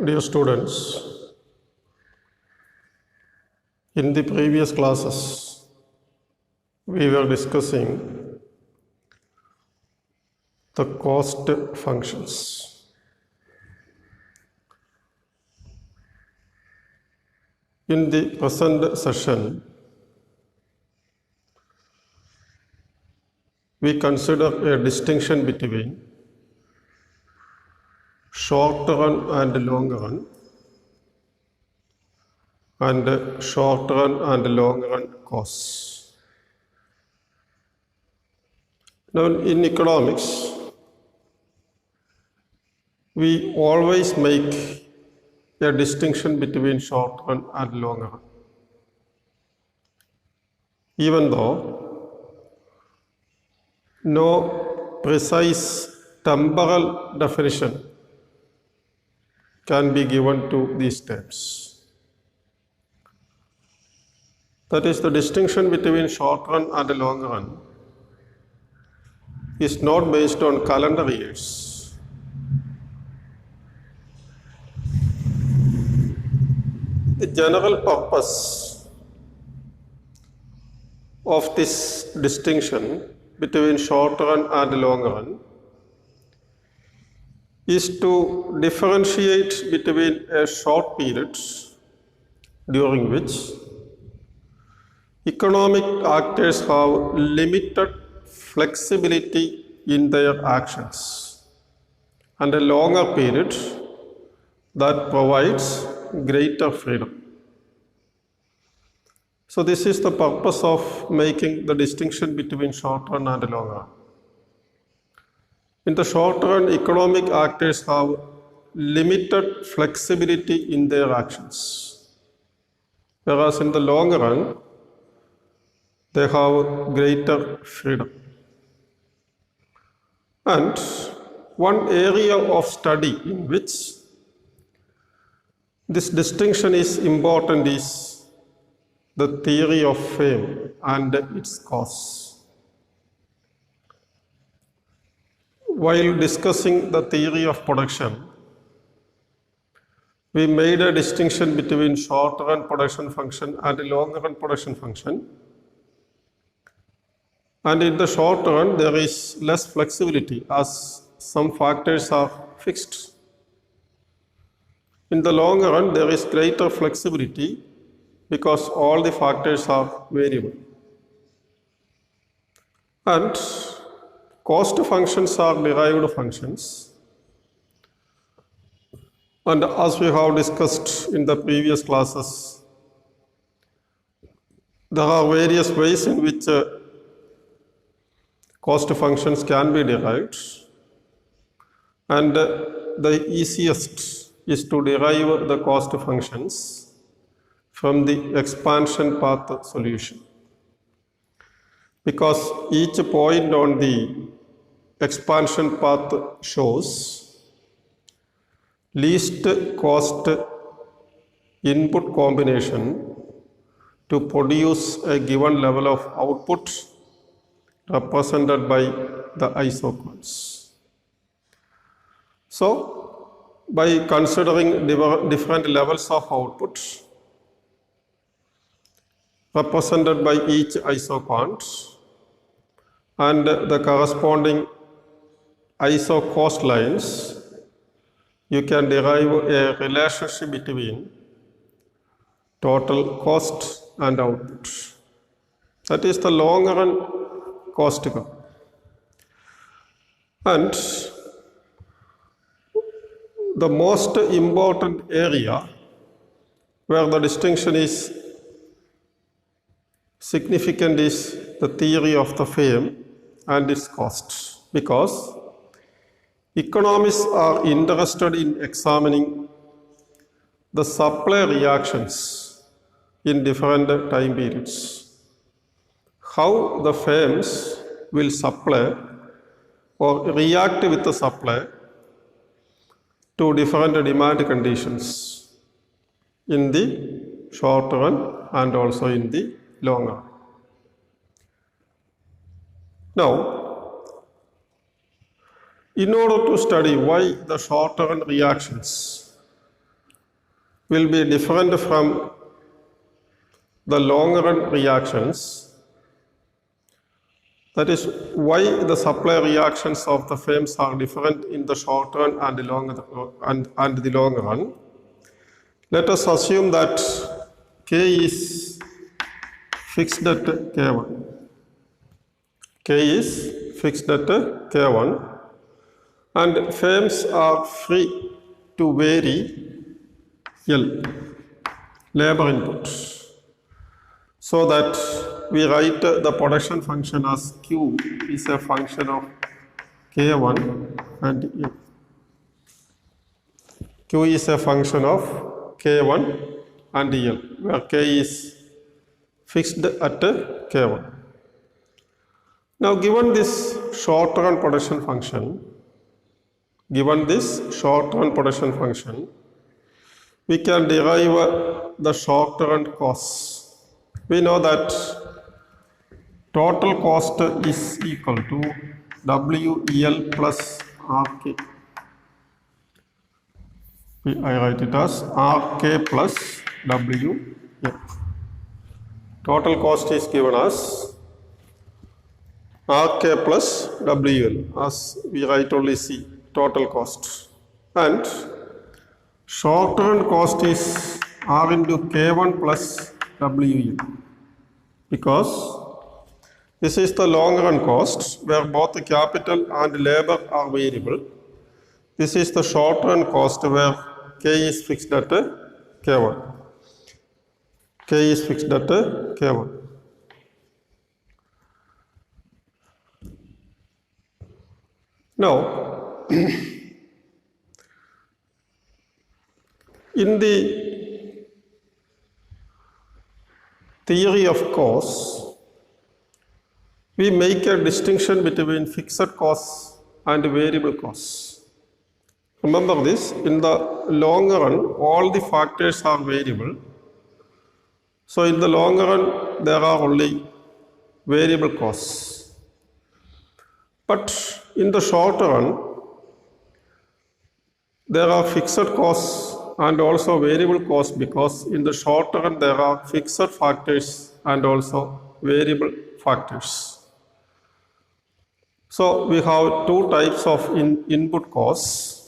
Dear students, in the previous classes, we were discussing the cost functions. In the present session, we consider a distinction between short run and long run, and short run and long run costs. Now, in economics, we always make a distinction between short run and long run, even though no precise temporal definition can be given to these terms. That is, the distinction between short run and long run is not based on calendar years. The general purpose of this distinction between short run and long run is to differentiate between a short period during which economic actors have limited flexibility in their actions and a longer period that provides greater freedom. So this is the purpose of making the distinction between short run and long run. In the short run, economic actors have limited flexibility in their actions, whereas in the long run, they have greater freedom. And one area of study in which this distinction is important is the theory of fame and its cause. While discussing the theory of production, we made a distinction between short-run production function and long-run production function. And in the short run, there is less flexibility as some factors are fixed. In the long run, there is greater flexibility because all the factors are variable. And cost functions are derived functions. And as we have discussed in the previous classes, there are various ways in which cost functions can be derived, and the easiest is to derive the cost functions from the expansion path solution, because each point on the expansion path shows least cost input combination to produce a given level of output represented by the isoquants. So, by considering different levels of output represented by each isoquant and the corresponding isocost lines, you can derive a relationship between total cost and output. That is the long run cost curve. And the most important area where the distinction is significant is the theory of the fame and its cost, because economists are interested in examining the supply reactions in different time periods. How the firms will supply or react with the supply to different demand conditions in the short run and also in the long run. Now, in order to study why the short run reactions will be different from the long run reactions. That is why the supply reactions of the firms are different in the short run and the long run. Let us assume that K is fixed at K1. K is fixed at K1 and firms are free to vary L, labor input, so that we write the production function as Q is a function of K1 and L. Q is a function of K1 and L, where K is fixed at K1. Now, given this short-run production function, we can derive the short-run costs. We know that total cost is equal to WEL plus RK. I write it as RK plus WL. Total cost is given as RK plus WL, as we write only C, total cost. And short-run cost is R into K1 plus WL, because this is the long-run cost where both the capital and labor are variable. This is the short-run cost where K is fixed at K1. K is fixed at K1. Now, in the theory of costs, we make a distinction between fixed costs and variable costs. Remember this, in the long run, all the factors are variable. So in the long run, there are only variable costs. But in the short run, there are fixed costs and also variable costs, because in the short run, there are fixed factors and also variable factors. So we have two types of input costs.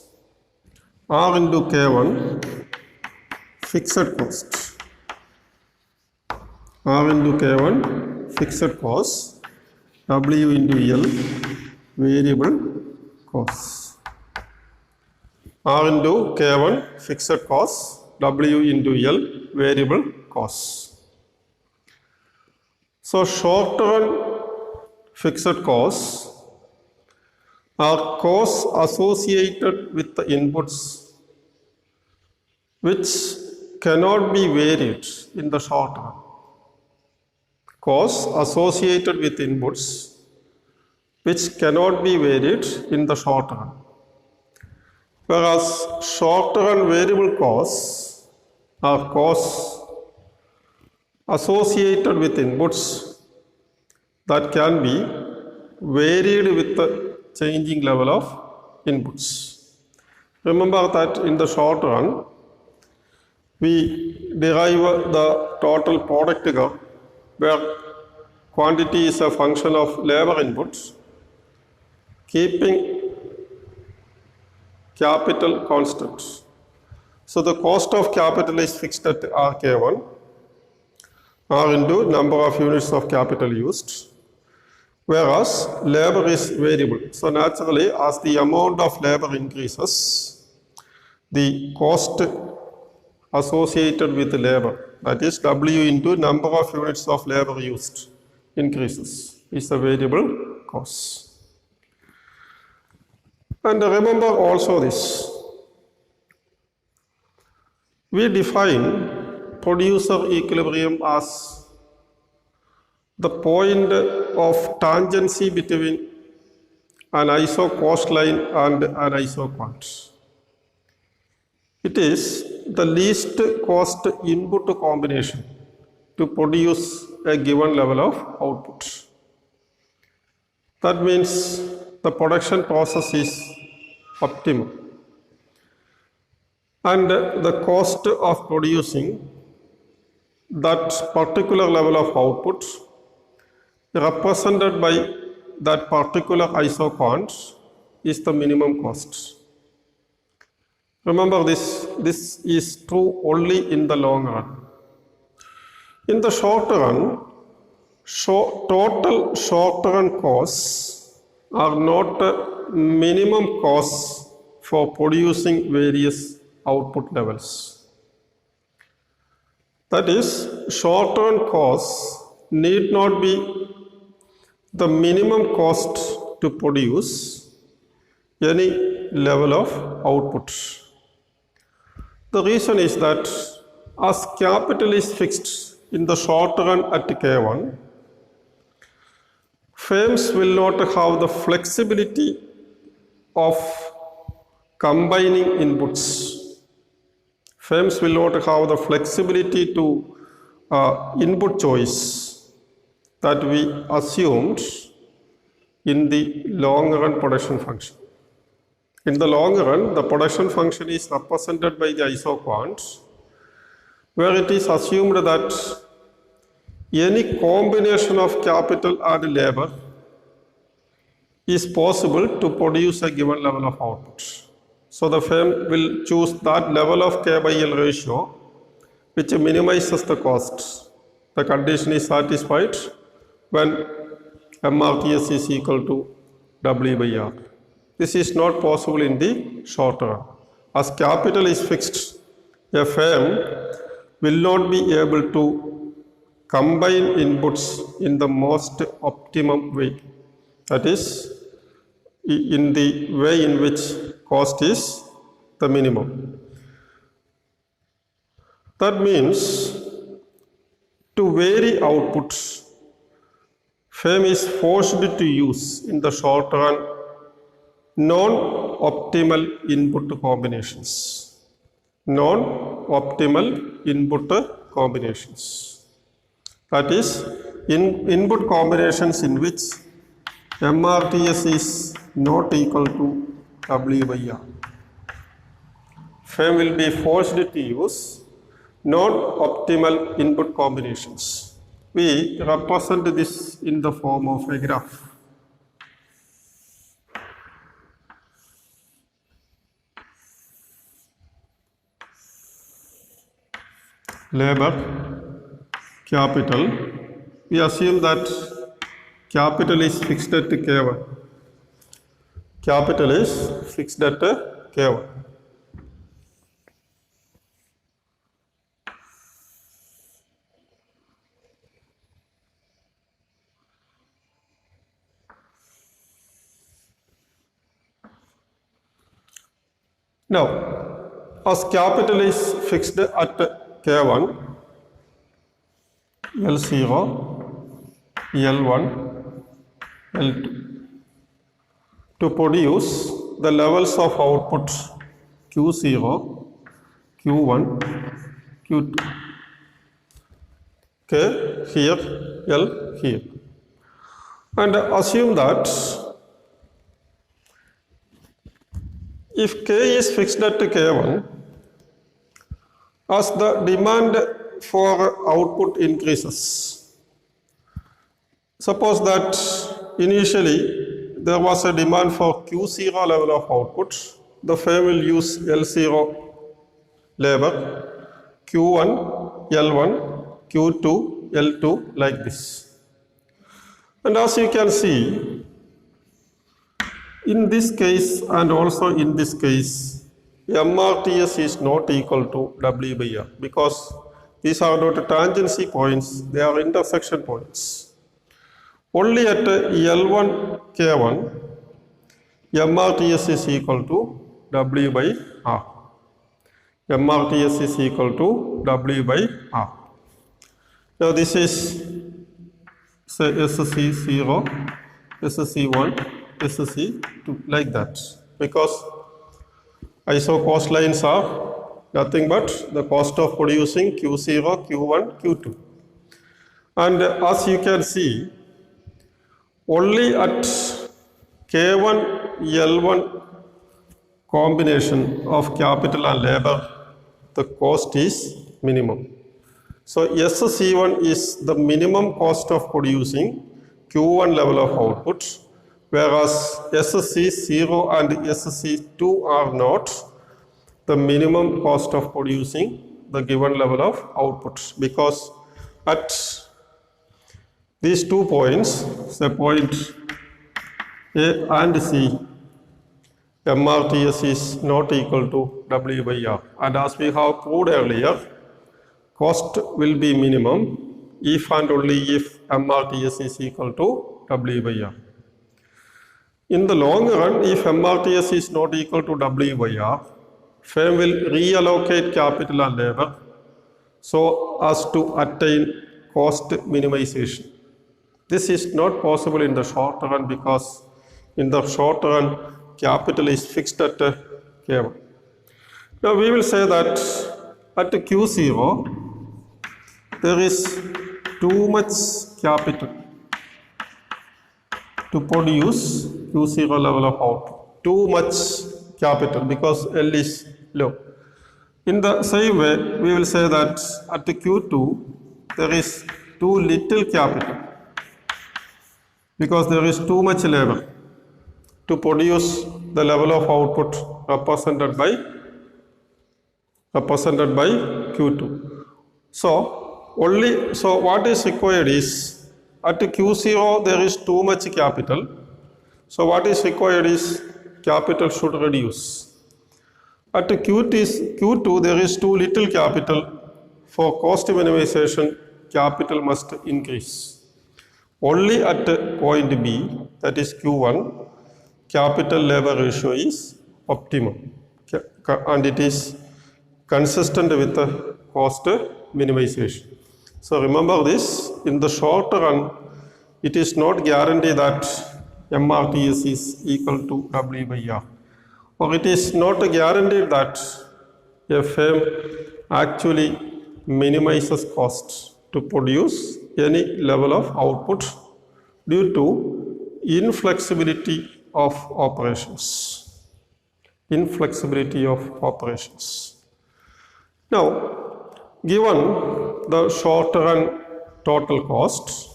R into K1, fixed cost. R into K1, fixed cost. W into L, variable cost. R into K1, fixed cost. W into L, variable cost. So short run fixed costs are costs associated with the inputs which cannot be varied in the short run. Costs associated with inputs which cannot be varied in the short run. Whereas short run variable costs are costs associated with inputs that can be varied with the changing level of inputs. Remember that in the short run, we derive the total product curve where quantity is a function of labor inputs, keeping capital constant. So the cost of capital is fixed at RK1, R into number of units of capital used, whereas labor is variable. So naturally, as the amount of labor increases, the cost associated with the labor, that is W into number of units of labor used, increases, is a variable cost. And remember also this, we define producer equilibrium as the point of tangency between an iso cost line and an iso quant. It is the least cost input combination to produce a given level of output. That means the production process is optimum. and the cost of producing that particular level of output represented by that particular isoquant is the minimum cost. Remember this is true only in the long run. In the short run, total short run costs are not minimum costs for producing various output levels. That is, short run costs need not be the minimum cost to produce any level of output. The reason is that as capital is fixed in the short run at K1, firms will not have the flexibility of combining inputs. Firms will not have the flexibility to input choice that we assumed in the long run production function. In the long run, the production function is represented by the isoquant, where it is assumed that any combination of capital and labor is possible to produce a given level of output. So the firm will choose that level of K by L ratio which minimizes the cost. The condition is satisfied when MRTS is equal to W by R. This is not possible in the short run. As capital is fixed, a firm will not be able to combine inputs in the most optimum way. That is, in the way in which cost is the minimum. That means to vary output, firm is forced to use in the short run non-optimal input combinations. Non-optimal input combinations. That is, input combinations in which MRTS is not equal to W by R. Firm will be forced to use non-optimal input combinations. We represent this in the form of a graph. Labor, capital. We assume that capital is fixed at K1. Capital is fixed at K1. Now, as capital is fixed at K1, L0, L1, L2. To produce the levels of output Q0, Q1, Q2. K here, L here. And assume that if K is fixed at K1, as the demand for output increases, suppose that initially there was a demand for Q0 level of output, the firm will use L0 labor, Q1, L1, Q2, L2 like this. And as you can see, in this case and also in this case, MRTS is not equal to W by R because these are not tangency points, they are intersection points. Only at L1 K1, MRTS is equal to W by R. MRTS is equal to W by R. Now this is say SC0, SC1, SC2 like that, because iso cost lines are nothing but the cost of producing Q0, Q1, Q2. And as you can see, only at K1, L1 combination of capital and labor the cost is minimum. So SC1 is the minimum cost of producing Q1 level of output, whereas SC0 and SC2 are not the minimum cost of producing the given level of output, because at these 2 points, say point A and C, MRTS is not equal to W by R. And as we have proved earlier, cost will be minimum if and only if MRTS is equal to W by R. In the long run, if MRTS is not equal to W by R, firm will reallocate capital and labor so as to attain cost minimization. This is not possible in the short run, because in the short run, capital is fixed at K1. Now we will say that at Q0, there is too much capital to produce Q0 level of output. Too much capital, because L is low. In the same way, we will say that at Q2, there is too little capital, because there is too much labor to produce the level of output represented by Q2. So what is required is, at Q0 there is too much capital. So what is required is capital should reduce. At Q2 there is too little capital. For cost minimization, capital must increase. Only at point B, that is Q1, capital labor ratio is optimum, and it is consistent with the cost minimization. So remember this, in the short run, it is not guaranteed that MRTS is equal to W by R, or it is not guaranteed that a firm actually minimizes costs to produce any level of output due to inflexibility of operations. Now, given the short run total cost,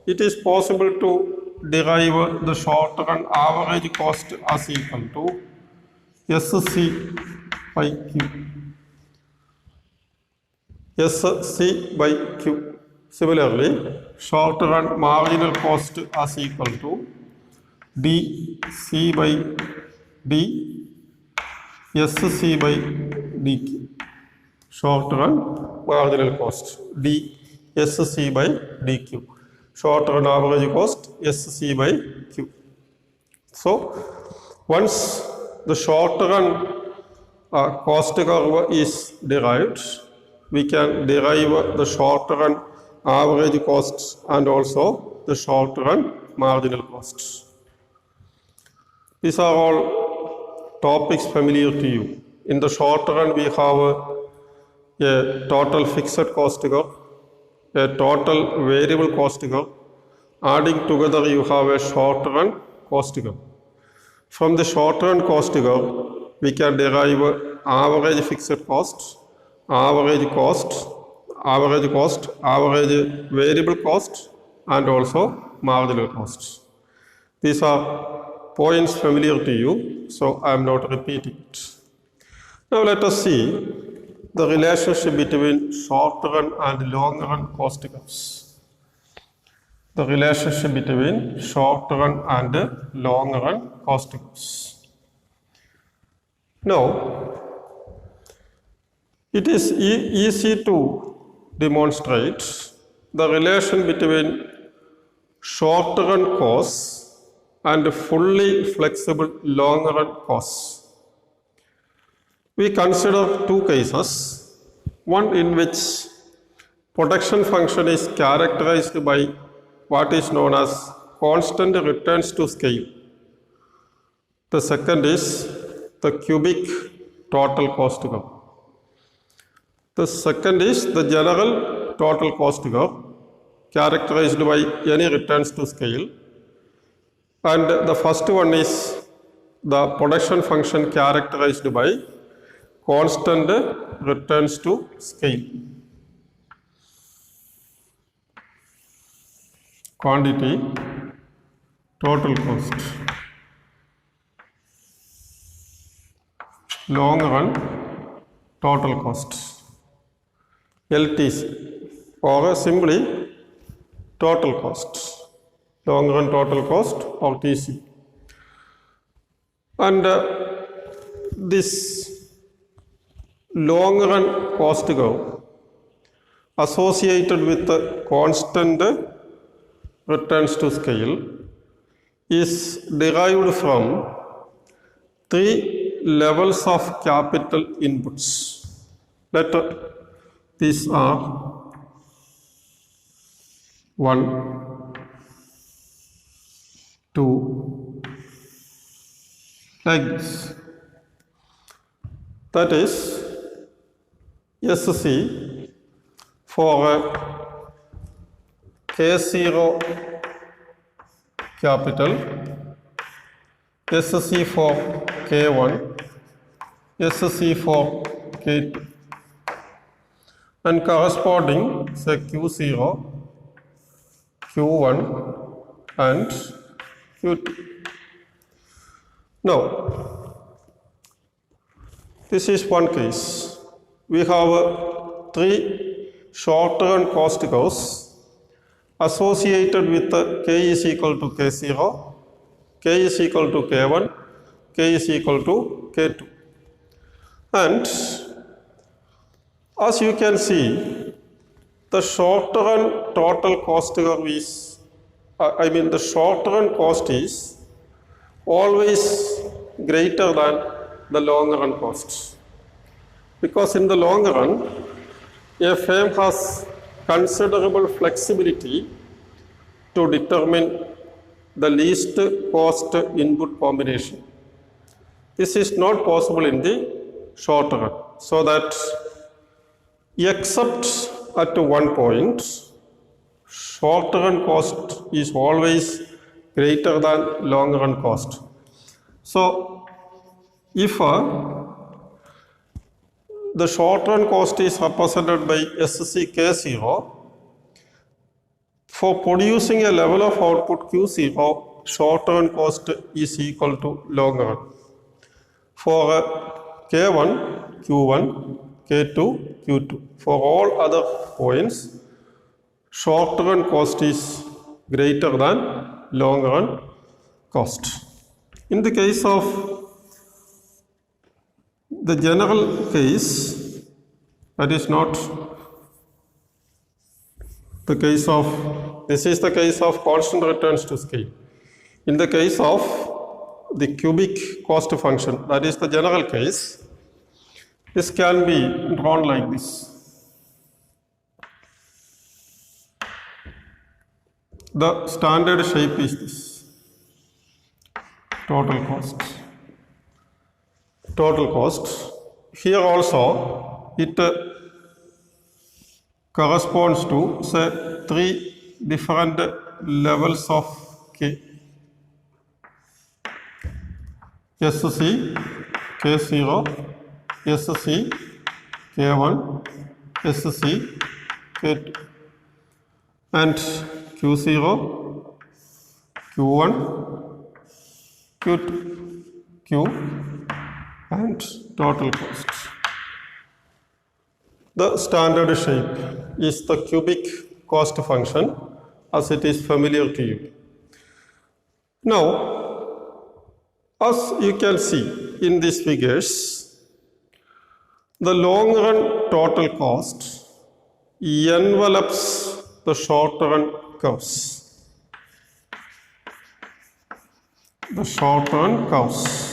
it is possible to derive the short run average cost as equal to SC by Q. SC by Q. Similarly, short run marginal cost as equal to DC by D, SC by DQ. Short run marginal cost, SC by DQ. Short run average cost, SC by Q. So once the short run cost curve is derived, we can derive the short run average costs and also the short run marginal costs. These are all topics familiar to you. In the short run, we have a total fixed cost curve, a total variable cost curve. Adding together, you have a short run cost curve. From the short run cost curve, we can derive average fixed cost, average variable cost, and also marginal costs. These are points familiar to you, so I am not repeating it. Now let us see the relationship between short run and long run cost curves. The relationship between short run and long run cost curves. Now, it is easy to demonstrate the relation between short run costs and fully flexible long run costs. We consider two cases, one in which production function is characterized by what is known as constant returns to scale. The second is the cubic total cost curve. The second is the general total cost curve characterized by any returns to scale. And the first one is the production function characterized by constant returns to scale. Quantity, total cost. Long run, total cost. LTC, or simply total cost. Long run total cost, or TC. And this long run cost curve associated with the constant returns to scale is derived from three levels of capital inputs. Let these are 1, 2, like this. That is SC for K0 capital, SC for K1, SC for K2, and corresponding say Q0, Q1 and Q2. Now, this is one case. We have three short-run cost curves associated with K is equal to K0, K is equal to K1, K is equal to K2. And as you can see, the short-run total cost curve is, the short-run cost is always greater than the long-run cost. Because in the long run, a firm has considerable flexibility to determine the least cost input combination. This is not possible in the short run. So that except at one point, short run cost is always greater than long run cost. So if the short run cost is represented by SCK0, for producing a level of output Q0, short run cost is equal to long run. For K1, Q1, K2, Q2. For all other points, short run cost is greater than long run cost. In the case of the general case, that is not the case of, this is the case of constant returns to scale. In the case of the cubic cost function, that is the general case, this can be drawn like this. The standard shape is this. Total cost. Total cost. Here also it corresponds to say three different levels of K. SC, K0, SC, K1, SC, K2, and Q0, Q1, Q2, Q, and total cost. The standard shape is the cubic cost function as it is familiar to you. Now, as you can see in these figures, the long run total cost envelops the short run curves. The short run curves.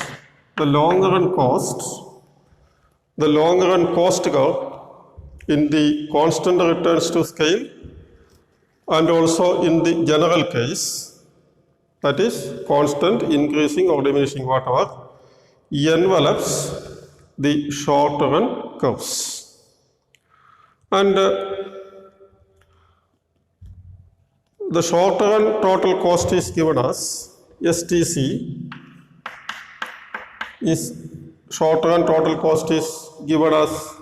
The long run cost, the long run cost curve in the constant returns to scale and also in the general case, that is constant, increasing or diminishing, whatever, envelops the short run curves. And the short run total cost is given as STC is short run total cost is given as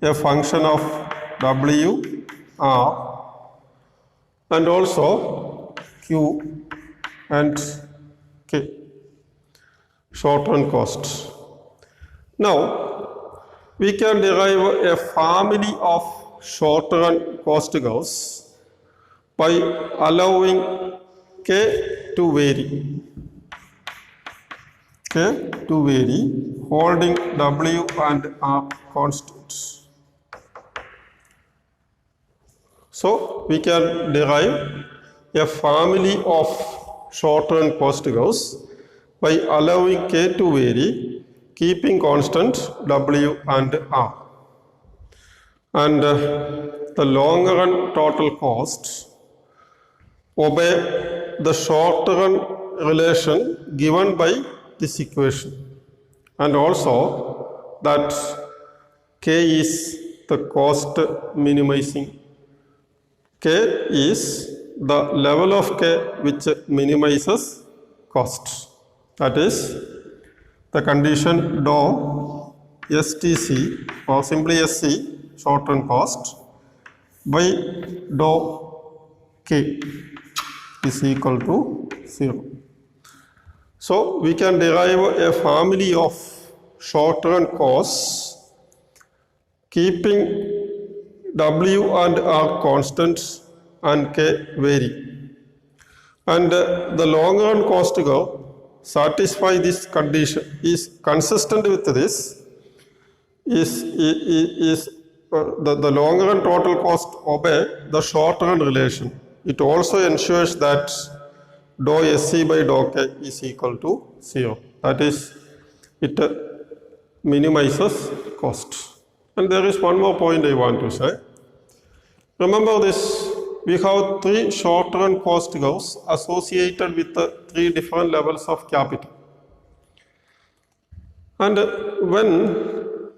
a function of W R and also Q and K, short run cost. Now, we can derive a family of short run cost curves by allowing K to vary. K to vary, holding W and R constants. So, we can derive a family of short-run cost curves by allowing K to vary, keeping constant W and R. And the long-run total cost obey the short-run relation given by this equation, and also that K is the cost minimizing. K is the level of K which minimizes cost. That is the condition dou STC or simply SC, short run cost, by dou K is equal to 0. So we can derive a family of short run costs keeping W and R constants and K vary. And the long run cost curve satisfy this condition, is consistent with this, the long run total cost obey the short run relation. It also ensures that dou SC by dou K is equal to 0. That is, it minimizes cost. And there is one more point I want to say. Remember this, we have three short-run cost curves associated with the three different levels of capital. And when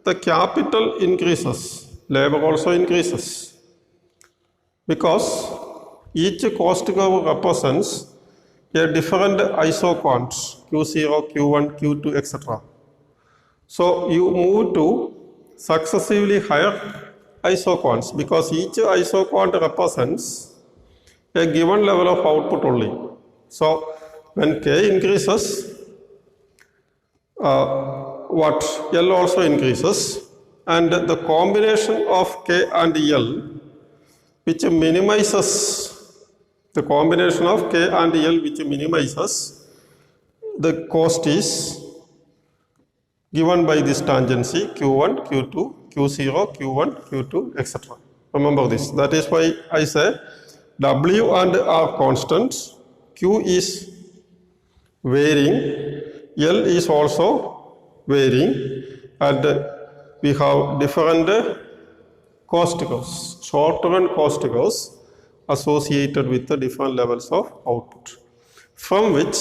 the capital increases, labor also increases, because each cost curve represents a different isoquant, Q0, Q1, Q2, etc. So you move to successively higher isoquants because each isoquant represents a given level of output only. So when K increases, L also increases, and the combination of K and L which minimizes the cost is given by this tangency Q1, Q2, Q0, Q1, Q2, etc. Remember this. That is why I say W and R constants, Q is varying, L is also varying, and we have different cost curves, short-run cost curves associated with the different levels of output, from which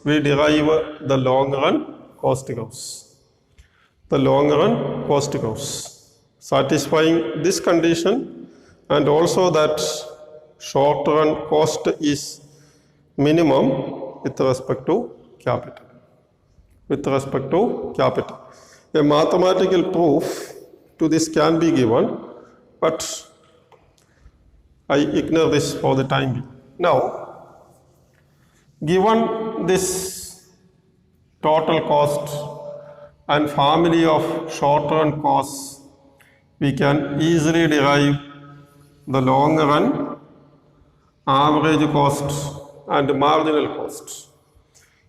we derive the long-run cost curves. The long-run cost curves, satisfying this condition and also that short-run cost is minimum with respect to capital. A mathematical proof to this can be given, but I ignore this for the time being. Now, given this total cost and family of short-run costs, we can easily derive the long-run average cost and marginal cost.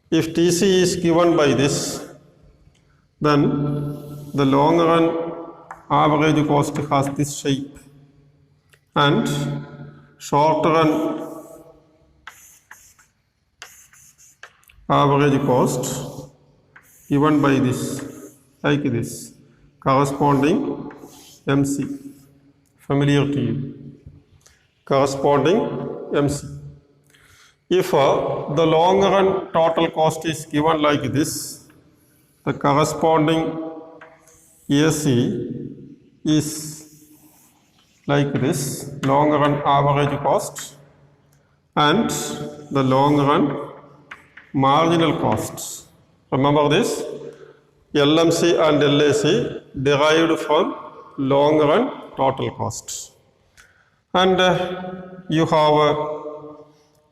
If TC is given by this, then the long-run average cost has this shape, and short-run average cost given by this, like this, corresponding MC, familiar to you, corresponding MC. If the long-run total cost is given like this, the corresponding AC is like this, long-run average cost, and the long-run marginal costs. Remember this, LMC and LAC derived from long run total cost. And you have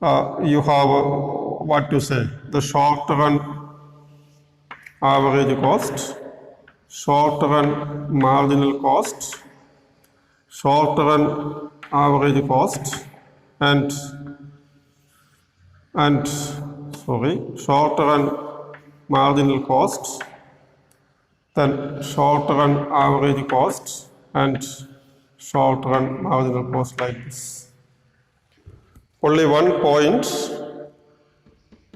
what to say, the short run average cost, short run marginal cost, short run average cost, and short run marginal cost, then short run average cost, and short run marginal cost like this. Only one point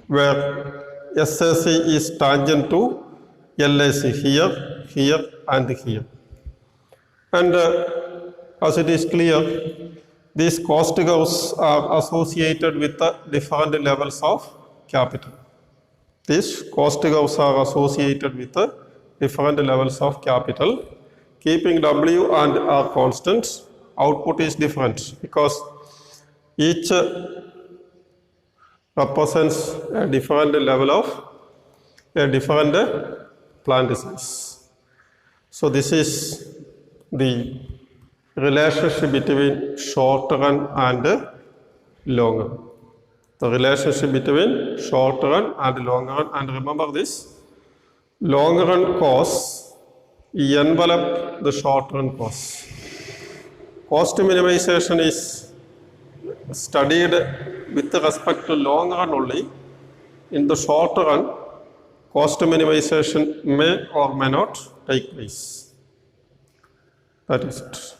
where SAC is tangent to LAC, here, here, and here. And as it is clear, these cost curves are associated with the different levels of capital. These cost curves are associated with the different levels of capital. Keeping W and R constant, output is different because each represents a different level of a different plant size. So this is the relationship between short run and long run. The relationship between short run and long run, and remember this, long run costs envelop the short run costs. Cost minimization is studied with respect to long run only. In the short run, cost minimization may or may not take place. That is it.